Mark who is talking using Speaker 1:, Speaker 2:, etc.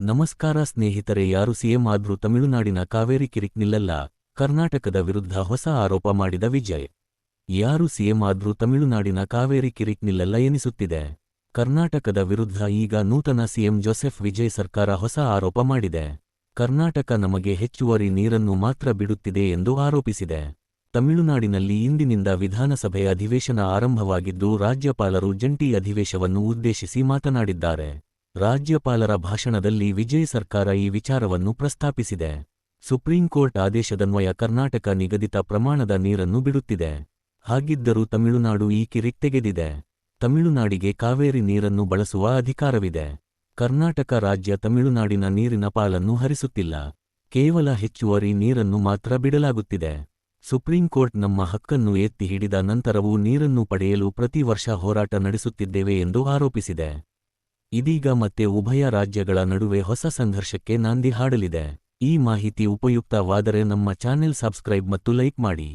Speaker 1: ನಮಸ್ಕಾರ ಸ್ನೇಹಿತರೆ. ಯಾರು ಸಿಎಂ ಆದ್ರೂ ತಮಿಳುನಾಡಿನ ಕಾವೇರಿ ಕಿರಿಕ್ ನಿಲ್ಲಲ್ಲ, ಕರ್ನಾಟಕದ ವಿರುದ್ಧ ಹೊಸ ಆರೋಪ ಮಾಡಿದ ವಿಜಯ್. ಯಾರು ಸಿಎಂ ಆದ್ರೂ ತಮಿಳುನಾಡಿನ ಕಾವೇರಿ ಕಿರಿಕ್ ನಿಲ್ಲಲ್ಲ ಎನಿಸುತ್ತಿದೆ. ಕರ್ನಾಟಕದ ವಿರುದ್ಧ ಈಗ ನೂತನ ಸಿಎಂ ಜೋಸೆಫ್ ವಿಜಯ್ ಸರ್ಕಾರ ಹೊಸ ಆರೋಪ ಮಾಡಿದೆ. ಕರ್ನಾಟಕ ನಮಗೆ ಹೆಚ್ಚುವರಿ ನೀರನ್ನು ಮಾತ್ರ ಬಿಡುತ್ತಿದೆ ಎಂದು ಆರೋಪಿಸಿದೆ. ತಮಿಳುನಾಡಿನಲ್ಲಿ ಇಂದಿನಿಂದ ವಿಧಾನಸಭೆ ಅಧಿವೇಶನ ಆರಂಭವಾಗಿದ್ದು ರಾಜ್ಯಪಾಲರು ಜಂಟಿ ಅಧಿವೇಶನವನ್ನು ಉದ್ದೇಶಿಸಿ ಮಾತನಾಡಿದ್ದಾರೆ. ರಾಜ್ಯಪಾಲರ ಭಾಷಣದಲ್ಲಿ ವಿಜಯ್ ಸರ್ಕಾರ ಈ ವಿಚಾರವನ್ನು ಪ್ರಸ್ತಾಪಿಸಿದೆ. ಸುಪ್ರೀಂಕೋರ್ಟ್ ಆದೇಶದನ್ವಯ ಕರ್ನಾಟಕ ನಿಗದಿತ ಪ್ರಮಾಣದ ನೀರನ್ನು ಬಿಡುತ್ತಿದೆ. ಹಾಗಿದ್ದರೂ ತಮಿಳುನಾಡು ಈ ಕಿರಿಕ್ ತೆಗೆದಿದೆ. ತಮಿಳುನಾಡಿಗೆ ಕಾವೇರಿ ನೀರನ್ನು ಬಳಸುವ ಅಧಿಕಾರವಿದೆ. ಕರ್ನಾಟಕ ರಾಜ್ಯ ತಮಿಳುನಾಡಿನ ನೀರಿನ ಪಾಲನ್ನು ಹರಿಸುತ್ತಿಲ್ಲ. ಕೇವಲ ಹೆಚ್ಚುವರಿ ನೀರನ್ನು ಮಾತ್ರ ಬಿಡಲಾಗುತ್ತಿದೆ. ಸುಪ್ರೀಂಕೋರ್ಟ್ ನಮ್ಮ ಹಕ್ಕನ್ನು ಎತ್ತಿ ಹಿಡಿದ ನಂತರವೂ ನೀರನ್ನು ಪಡೆಯಲು ಪ್ರತಿ ವರ್ಷ ಹೋರಾಟ ನಡೆಸುತ್ತಿದ್ದೇವೆ ಎಂದು ಆರೋಪಿಸಿದೆ. ಇದೀಗ ಮತ್ತೆ ಉಭಯ ರಾಜ್ಯಗಳ ನಡುವೆ ಹೊಸ ಸಂಘರ್ಷಕ್ಕೆ ನಾಂದಿ ಹಾಡಲಿದೆ. ಈ ಮಾಹಿತಿ ಉಪಯುಕ್ತವಾದರೆ ನಮ್ಮ ಚಾನೆಲ್ ಸಬ್ಸ್ಕ್ರೈಬ್ ಮತ್ತು ಲೈಕ್ ಮಾಡಿ.